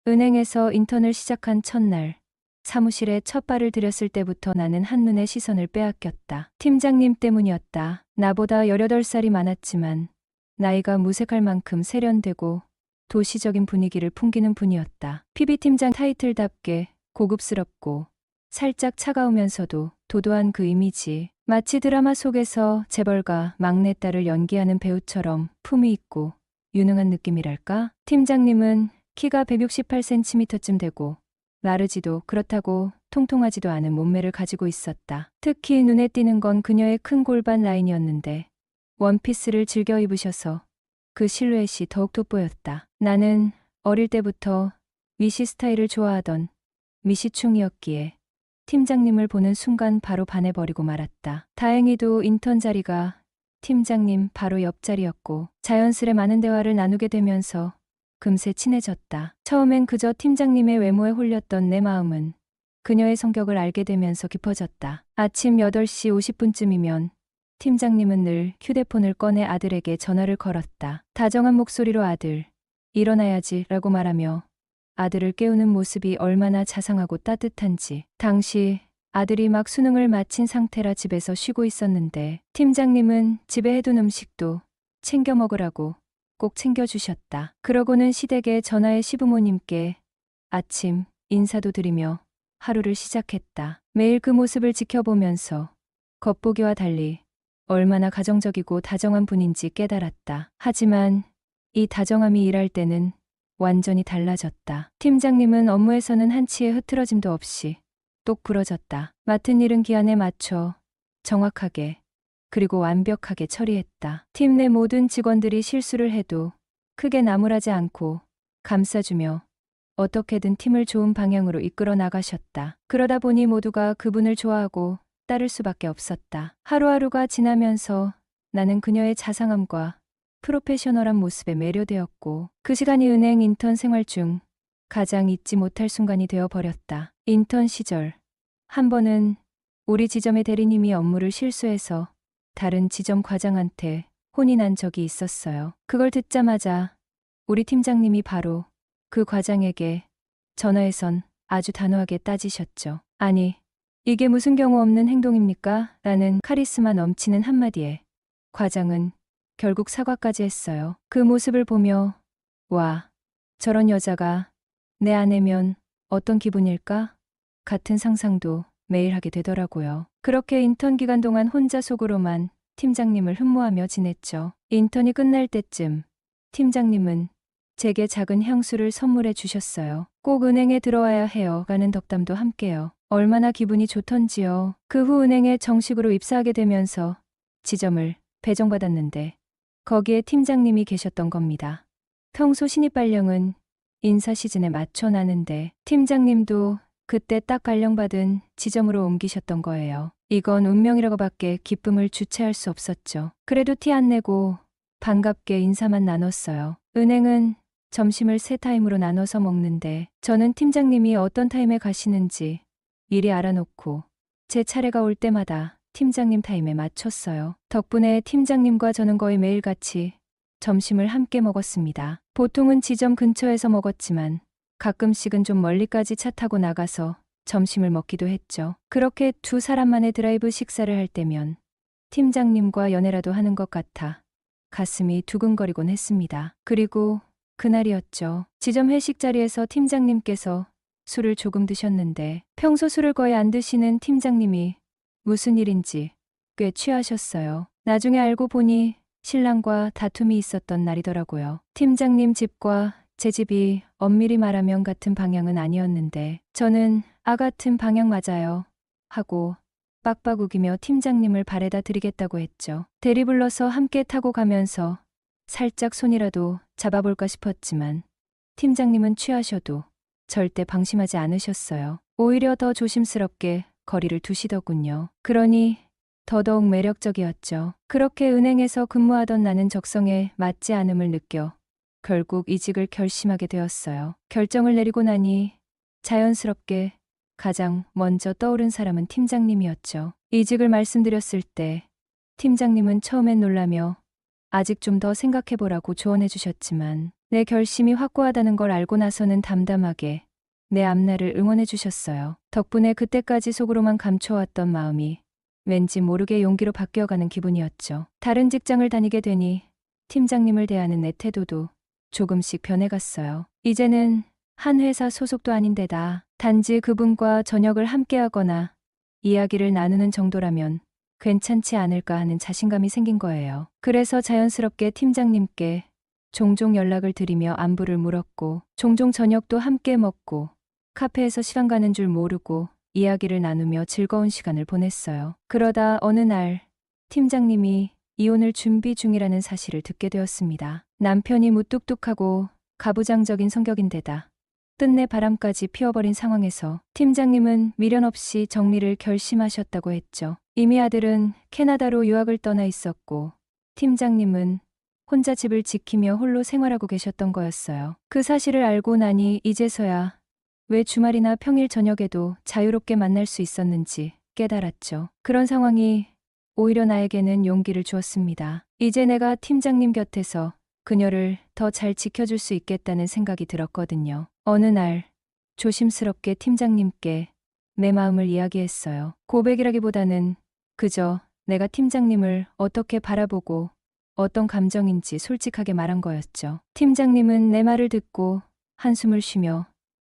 은행에서 인턴을 시작한 첫날, 사무실에 첫 발을 들였을 때부터 나는 한눈에 시선을 빼앗겼다. 팀장님 때문이었다. 나보다 18살이 많았지만 나이가 무색할 만큼 세련되고 도시적인 분위기를 풍기는 분이었다. PB팀장 타이틀답게 고급스럽고 살짝 차가우면서도 도도한 그 이미지, 마치 드라마 속에서 재벌가 막내딸을 연기하는 배우처럼 품위 있고 유능한 느낌이랄까? 팀장님은 키가 168cm쯤 되고 마르지도 그렇다고 통통하지도 않은 몸매를 가지고 있었다. 특히 눈에 띄는 건 그녀의 큰 골반 라인이었는데 원피스를 즐겨 입으셔서 그 실루엣이 더욱 돋보였다. 나는 어릴 때부터 미시 스타일을 좋아하던 미시충이었기에 팀장님을 보는 순간 바로 반해버리고 말았다. 다행히도 인턴 자리가 팀장님 바로 옆자리였고 자연스레 많은 대화를 나누게 되면서 금세 친해졌다. 처음엔 그저 팀장님의 외모에 홀렸던 내 마음은 그녀의 성격을 알게 되면서 깊어졌다. 아침 8시 50분쯤이면 팀장님은 늘 휴대폰을 꺼내 아들에게 전화를 걸었다. 다정한 목소리로 아들, 일어나야지 라고 말하며 아들을 깨우는 모습이 얼마나 자상하고 따뜻한지. 당시 아들이 막 수능을 마친 상태라 집에서 쉬고 있었는데 팀장님은 집에 해둔 음식도 챙겨 먹으라고 꼭 챙겨주셨다. 그러고는 시댁에 전화해 시부모님께 아침 인사도 드리며 하루를 시작했다. 매일 그 모습을 지켜보면서 겉보기와 달리 얼마나 가정적이고 다정한 분인지 깨달았다. 하지만 이 다정함이 일할 때는 완전히 달라졌다. 팀장님은 업무에서는 한치의 흐트러짐도 없이 똑 부러졌다. 맡은 일은 기한에 맞춰 정확하게 그리고 완벽하게 처리했다. 팀 내 모든 직원들이 실수를 해도 크게 나무라지 않고 감싸주며 어떻게든 팀을 좋은 방향으로 이끌어 나가셨다. 그러다 보니 모두가 그분을 좋아하고 따를 수밖에 없었다. 하루하루가 지나면서 나는 그녀의 자상함과 프로페셔널한 모습에 매료되었고 그 시간이 은행 인턴 생활 중 가장 잊지 못할 순간이 되어버렸다. 인턴 시절 한 번은 우리 지점의 대리님이 업무를 실수해서 다른 지점 과장한테 혼이 난 적이 있었어요. 그걸 듣자마자 우리 팀장님이 바로 그 과장에게 전화해선 아주 단호하게 따지셨죠. 아니, 이게 무슨 경우 없는 행동입니까? 라는 카리스마 넘치는 한마디에 과장은 결국 사과까지 했어요. 그 모습을 보며 와, 저런 여자가 내 아내면 어떤 기분일까? 같은 상상도 매일 하게 되더라고요. 그렇게 인턴 기간 동안 혼자 속으로만 팀장님을 흠모하며 지냈죠. 인턴이 끝날 때쯤 팀장님은 제게 작은 향수를 선물해 주셨어요. 꼭 은행에 들어와야 해요. 라는 덕담도 함께요. 얼마나 기분이 좋던지요. 그 후 은행에 정식으로 입사하게 되면서 지점을 배정받았는데 거기에 팀장님이 계셨던 겁니다. 평소 신입 발령은 인사 시즌에 맞춰 나는데 팀장님도 그때 딱 발령받은 지점으로 옮기셨던 거예요. 이건 운명이라고밖에 기쁨을 주체할 수 없었죠. 그래도 티 안 내고 반갑게 인사만 나눴어요. 은행은 점심을 3타임으로 나눠서 먹는데 저는 팀장님이 어떤 타임에 가시는지 미리 알아놓고 제 차례가 올 때마다 팀장님 타임에 맞췄어요. 덕분에 팀장님과 저는 거의 매일 같이 점심을 함께 먹었습니다. 보통은 지점 근처에서 먹었지만 가끔씩은 좀 멀리까지 차 타고 나가서 점심을 먹기도 했죠. 그렇게 두 사람만의 드라이브 식사를 할 때면 팀장님과 연애라도 하는 것 같아 가슴이 두근거리곤 했습니다. 그리고 그날이었죠. 지점 회식 자리에서 팀장님께서 술을 조금 드셨는데 평소 술을 거의 안 드시는 팀장님이 무슨 일인지 꽤 취하셨어요. 나중에 알고 보니 신랑과 다툼이 있었던 날이더라고요. 팀장님 집과 제 집이 엄밀히 말하면 같은 방향은 아니었는데 저는 같은 방향 맞아요 하고 빡빡 우기며 팀장님을 발에다 드리겠다고 했죠. 대리 불러서 함께 타고 가면서 살짝 손이라도 잡아볼까 싶었지만 팀장님은 취하셔도 절대 방심하지 않으셨어요. 오히려 더 조심스럽게 거리를 두시더군요. 그러니 더더욱 매력적이었죠. 그렇게 은행에서 근무하던 나는 적성에 맞지 않음을 느껴 결국 이직을 결심하게 되었어요. 결정을 내리고 나니 자연스럽게 가장 먼저 떠오른 사람은 팀장님이었죠. 이직을 말씀드렸을 때 팀장님은 처음엔 놀라며 아직 좀 더 생각해보라고 조언해 주셨지만 내 결심이 확고하다는 걸 알고 나서는 담담하게 내 앞날을 응원해 주셨어요. 덕분에 그때까지 속으로만 감춰왔던 마음이 왠지 모르게 용기로 바뀌어가는 기분이었죠. 다른 직장을 다니게 되니 팀장님을 대하는 내 태도도 조금씩 변해갔어요. 이제는 한 회사 소속도 아닌데다 단지 그분과 저녁을 함께하거나 이야기를 나누는 정도라면 괜찮지 않을까 하는 자신감이 생긴 거예요. 그래서 자연스럽게 팀장님께 종종 연락을 드리며 안부를 물었고, 종종 저녁도 함께 먹고, 카페에서 시간 가는 줄 모르고 이야기를 나누며 즐거운 시간을 보냈어요. 그러다 어느 날 팀장님이 이혼을 준비 중이라는 사실을 듣게 되었습니다. 남편이 무뚝뚝하고 가부장적인 성격인데다 끝내 바람까지 피워버린 상황에서 팀장님은 미련 없이 정리를 결심하셨다고 했죠. 이미 아들은 캐나다로 유학을 떠나 있었고 팀장님은 혼자 집을 지키며 홀로 생활하고 계셨던 거였어요. 그 사실을 알고 나니 이제서야 왜 주말이나 평일 저녁에도 자유롭게 만날 수 있었는지 깨달았죠. 그런 상황이 오히려 나에게는 용기를 주었습니다. 이제 내가 팀장님 곁에서 그녀를 더 잘 지켜줄 수 있겠다는 생각이 들었거든요. 어느 날 조심스럽게 팀장님께 내 마음을 이야기했어요. 고백이라기보다는 그저 내가 팀장님을 어떻게 바라보고 어떤 감정인지 솔직하게 말한 거였죠. 팀장님은 내 말을 듣고 한숨을 쉬며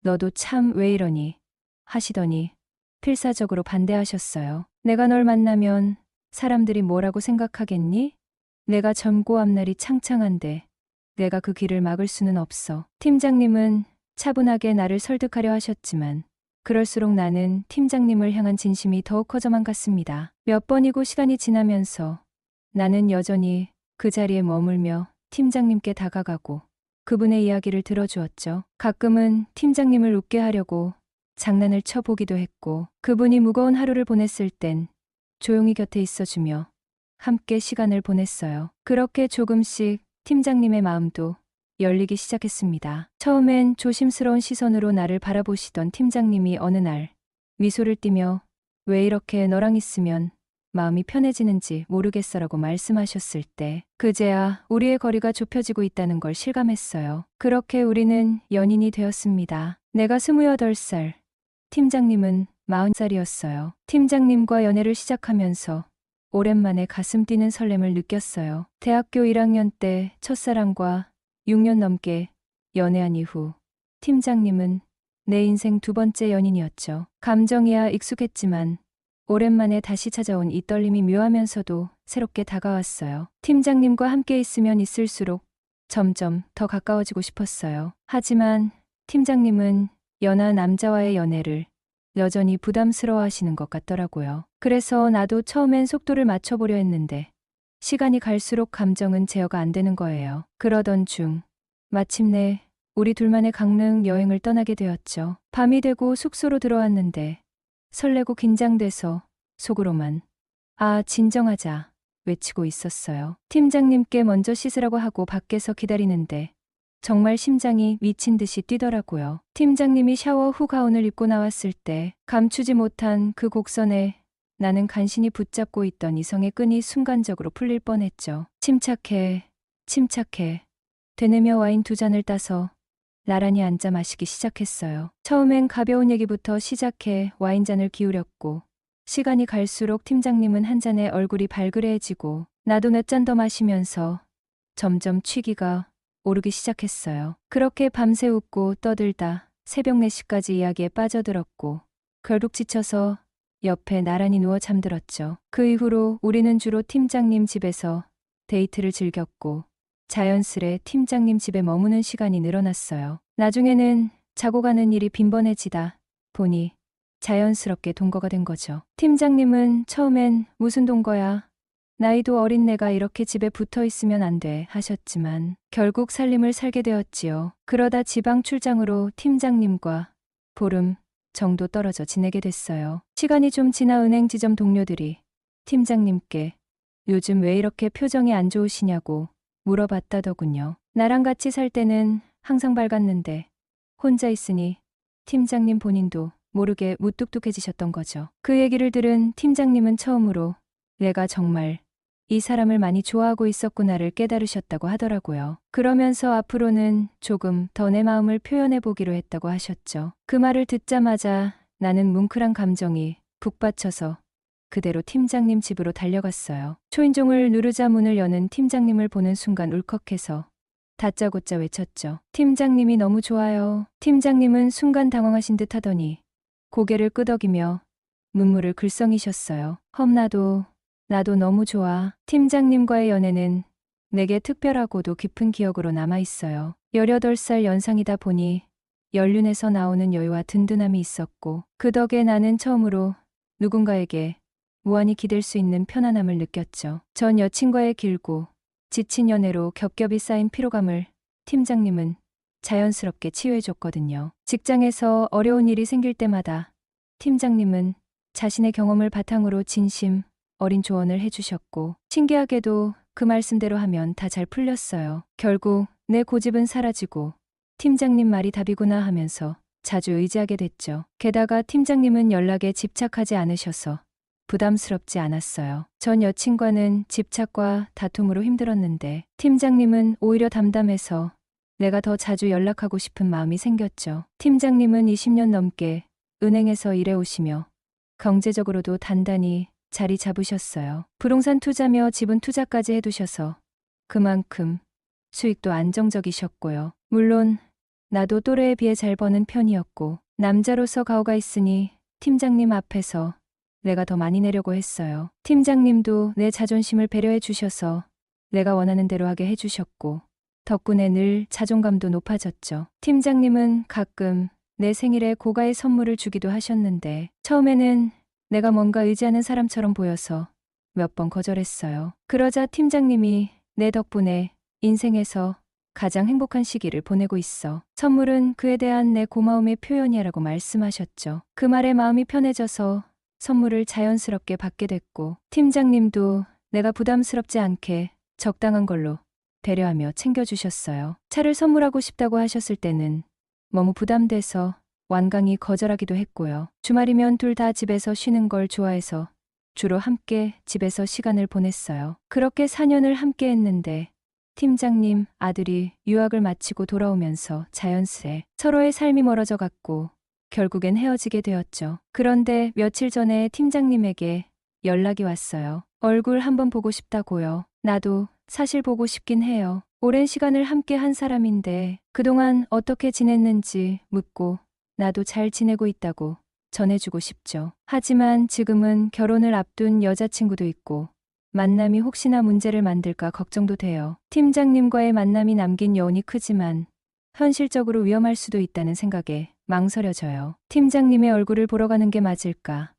너도 참 왜 이러니 하시더니 필사적으로 반대하셨어요. 내가 널 만나면 사람들이 뭐라고 생각하겠니? 내가 젊고 앞날이 창창한데 내가 그 길을 막을 수는 없어. 팀장님은 차분하게 나를 설득하려 하셨지만 그럴수록 나는 팀장님을 향한 진심이 더욱 커져만 갔습니다. 몇 번이고 시간이 지나면서 나는 여전히 그 자리에 머물며 팀장님께 다가가고 그분의 이야기를 들어주었죠. 가끔은 팀장님을 웃게 하려고 장난을 쳐보기도 했고 그분이 무거운 하루를 보냈을 땐 조용히 곁에 있어주며 함께 시간을 보냈어요. 그렇게 조금씩 팀장님의 마음도 열리기 시작했습니다. 처음엔 조심스러운 시선으로 나를 바라보시던 팀장님이 어느 날 미소를 띠며 왜 이렇게 너랑 있으면 마음이 편해지는지 모르겠어라고 말씀하셨을 때 그제야 우리의 거리가 좁혀지고 있다는 걸 실감했어요. 그렇게 우리는 연인이 되었습니다. 내가 28살, 팀장님은 40살이었어요. 팀장님과 연애를 시작하면서 오랜만에 가슴 뛰는 설렘을 느꼈어요. 대학교 1학년 때 첫사랑과 6년 넘게 연애한 이후 팀장님은 내 인생 두 번째 연인이었죠. 감정이야 익숙했지만 오랜만에 다시 찾아온 이 떨림이 묘하면서도 새롭게 다가왔어요. 팀장님과 함께 있으면 있을수록 점점 더 가까워지고 싶었어요. 하지만 팀장님은 연하 남자와의 연애를 여전히 부담스러워하시는 것 같더라고요. 그래서 나도 처음엔 속도를 맞춰보려 했는데 시간이 갈수록 감정은 제어가 안 되는 거예요. 그러던 중 마침내 우리 둘만의 강릉 여행을 떠나게 되었죠. 밤이 되고 숙소로 들어왔는데 설레고 긴장돼서 속으로만 아 진정하자 외치고 있었어요. 팀장님께 먼저 씻으라고 하고 밖에서 기다리는데 정말 심장이 미친 듯이 뛰더라고요. 팀장님이 샤워 후 가운을 입고 나왔을 때 감추지 못한 그 곡선에 나는 간신히 붙잡고 있던 이성의 끈이 순간적으로 풀릴 뻔했죠. 침착해, 침착해. 되뇌며 와인 두 잔을 따서 나란히 앉아 마시기 시작했어요. 처음엔 가벼운 얘기부터 시작해 와인잔을 기울였고 시간이 갈수록 팀장님은 한 잔에 얼굴이 발그레해지고 나도 몇 잔 더 마시면서 점점 취기가 오르기 시작했어요. 그렇게 밤새 웃고 떠들다 새벽 4시까지 이야기에 빠져들었고 결국 지쳐서 옆에 나란히 누워 잠들었죠. 그 이후로 우리는 주로 팀장님 집에서 데이트를 즐겼고 자연스레 팀장님 집에 머무는 시간이 늘어났어요. 나중에는 자고 가는 일이 빈번해지다 보니 자연스럽게 동거가 된 거죠. 팀장님은 처음엔 무슨 동거야? 나이도 어린 내가 이렇게 집에 붙어 있으면 안 돼 하셨지만 결국 살림을 살게 되었지요. 그러다 지방 출장으로 팀장님과 보름 정도 떨어져 지내게 됐어요. 시간이 좀 지나 은행 지점 동료들이 팀장님께 요즘 왜 이렇게 표정이 안 좋으시냐고 물어봤다더군요. 나랑 같이 살 때는 항상 밝았는데 혼자 있으니 팀장님 본인도 모르게 무뚝뚝해지셨던 거죠. 그 얘기를 들은 팀장님은 처음으로 내가 정말 이 사람을 많이 좋아하고 있었구나를 깨달으셨다고 하더라고요. 그러면서 앞으로는 조금 더 내 마음을 표현해 보기로 했다고 하셨죠. 그 말을 듣자마자 나는 뭉클한 감정이 북받쳐서 그대로 팀장님 집으로 달려갔어요. 초인종을 누르자 문을 여는 팀장님을 보는 순간 울컥해서 다짜고짜 외쳤죠. 팀장님이 너무 좋아요. 팀장님은 순간 당황하신 듯 하더니 고개를 끄덕이며 눈물을 글썽이셨어요. 나도 너무 좋아. 팀장님과의 연애는 내게 특별하고도 깊은 기억으로 남아있어요. 18살 연상이다 보니 연륜에서 나오는 여유와 든든함이 있었고 그 덕에 나는 처음으로 누군가에게 무한히 기댈 수 있는 편안함을 느꼈죠. 전 여친과의 길고 지친 연애로 겹겹이 쌓인 피로감을 팀장님은 자연스럽게 치유해줬거든요. 직장에서 어려운 일이 생길 때마다 팀장님은 자신의 경험을 바탕으로 진심 어린 조언을 해주셨고 신기하게도 그 말씀대로 하면 다 잘 풀렸어요. 결국 내 고집은 사라지고 팀장님 말이 답이구나 하면서 자주 의지하게 됐죠. 게다가 팀장님은 연락에 집착하지 않으셔서 부담스럽지 않았어요. 전 여친과는 집착과 다툼으로 힘들었는데 팀장님은 오히려 담담해서 내가 더 자주 연락하고 싶은 마음이 생겼죠. 팀장님은 20년 넘게 은행에서 일해오시며 경제적으로도 단단히 자리 잡으셨어요. 부동산 투자며 지분 투자까지 해두셔서 그만큼 수익도 안정적이셨고요. 물론 나도 또래에 비해 잘 버는 편이었고 남자로서 가오가 있으니 팀장님 앞에서 내가 더 많이 내려고 했어요. 팀장님도 내 자존심을 배려해 주셔서 내가 원하는 대로 하게 해주셨고 덕분에 늘 자존감도 높아졌죠. 팀장님은 가끔 내 생일에 고가의 선물을 주기도 하셨는데 처음에는 내가 뭔가 의지하는 사람처럼 보여서 몇 번 거절했어요. 그러자 팀장님이 내 덕분에 인생에서 가장 행복한 시기를 보내고 있어. 선물은 그에 대한 내 고마움의 표현이라고 말씀하셨죠. 그 말에 마음이 편해져서 선물을 자연스럽게 받게 됐고 팀장님도 내가 부담스럽지 않게 적당한 걸로 배려하며 챙겨주셨어요. 차를 선물하고 싶다고 하셨을 때는 너무 부담돼서 완강히 거절하기도 했고요. 주말이면 둘 다 집에서 쉬는 걸 좋아해서 주로 함께 집에서 시간을 보냈어요. 그렇게 4년을 함께 했는데 팀장님 아들이 유학을 마치고 돌아오면서 자연스레 서로의 삶이 멀어져 갔고 결국엔 헤어지게 되었죠. 그런데 며칠 전에 팀장님에게 연락이 왔어요. 얼굴 한번 보고 싶다고요. 나도 사실 보고 싶긴 해요. 오랜 시간을 함께 한 사람인데 그동안 어떻게 지냈는지 묻고 나도 잘 지내고 있다고 전해주고 싶죠. 하지만 지금은 결혼을 앞둔 여자친구도 있고 만남이 혹시나 문제를 만들까 걱정도 돼요. 팀장님과의 만남이 남긴 여운이 크지만 현실적으로 위험할 수도 있다는 생각에 망설여져요. 팀장님의 얼굴을 보러 가는 게 맞을까?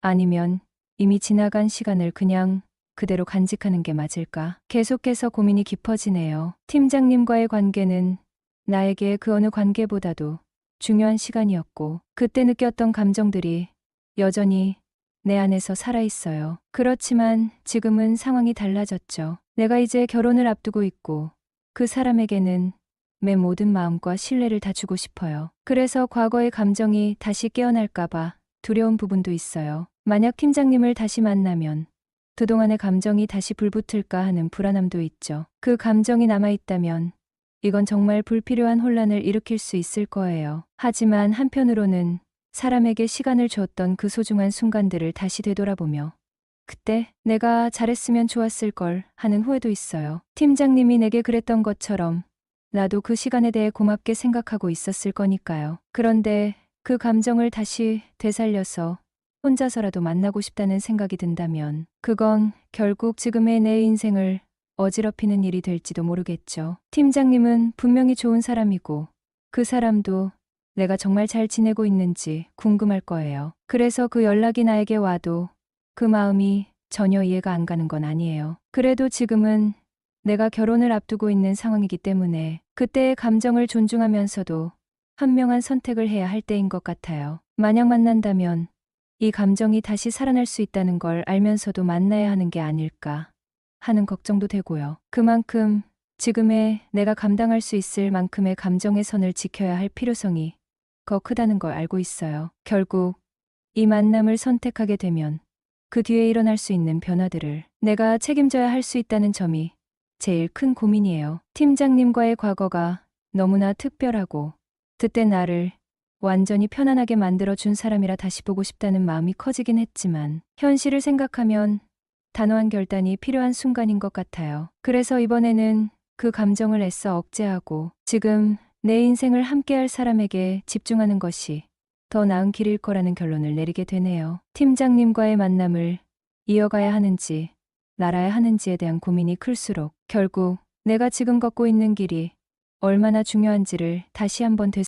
아니면 이미 지나간 시간을 그냥 그대로 간직하는 게 맞을까? 계속해서 고민이 깊어지네요. 팀장님과의 관계는 나에게 그 어느 관계보다도 중요한 시간이었고 그때 느꼈던 감정들이 여전히 내 안에서 살아있어요. 그렇지만 지금은 상황이 달라졌죠. 내가 이제 결혼을 앞두고 있고 그 사람에게는 내 모든 마음과 신뢰를 다 주고 싶어요. 그래서 과거의 감정이 다시 깨어날까봐 두려운 부분도 있어요. 만약 팀장님을 다시 만나면 그동안의 감정이 다시 불붙을까 하는 불안함도 있죠. 그 감정이 남아있다면 이건 정말 불필요한 혼란을 일으킬 수 있을 거예요. 하지만 한편으로는 사람에게 시간을 줬던 그 소중한 순간들을 다시 되돌아보며 그때 내가 잘했으면 좋았을 걸 하는 후회도 있어요. 팀장님이 내게 그랬던 것처럼 나도 그 시간에 대해 고맙게 생각하고 있었을 거니까요. 그런데 그 감정을 다시 되살려서 혼자서라도 만나고 싶다는 생각이 든다면 그건 결국 지금의 내 인생을 어지럽히는 일이 될지도 모르겠죠. 팀장님은 분명히 좋은 사람이고 그 사람도 내가 정말 잘 지내고 있는지 궁금할 거예요. 그래서 그 연락이 나에게 와도 그 마음이 전혀 이해가 안 가는 건 아니에요. 그래도 지금은 내가 결혼을 앞두고 있는 상황이기 때문에 그때의 감정을 존중하면서도 현명한 선택을 해야 할 때인 것 같아요. 만약 만난다면 이 감정이 다시 살아날 수 있다는 걸 알면서도 만나야 하는 게 아닐까 하는 걱정도 되고요. 그만큼 지금의 내가 감당할 수 있을 만큼의 감정의 선을 지켜야 할 필요성이 더 크다는 걸 알고 있어요. 결국 이 만남을 선택하게 되면 그 뒤에 일어날 수 있는 변화들을 내가 책임져야 할 수 있다는 점이 제일 큰 고민이에요. 팀장님과의 과거가 너무나 특별하고 그때 나를 완전히 편안하게 만들어준 사람이라 다시 보고 싶다는 마음이 커지긴 했지만 현실을 생각하면 단호한 결단이 필요한 순간인 것 같아요. 그래서 이번에는 그 감정을 애써 억제하고 지금 내 인생을 함께할 사람에게 집중하는 것이 더 나은 길일 거라는 결론을 내리게 되네요. 팀장님과의 만남을 이어가야 하는지 말아야 하는지에 대한 고민이 클수록 결국 내가 지금 걷고 있는 길이 얼마나 중요한지를 다시 한번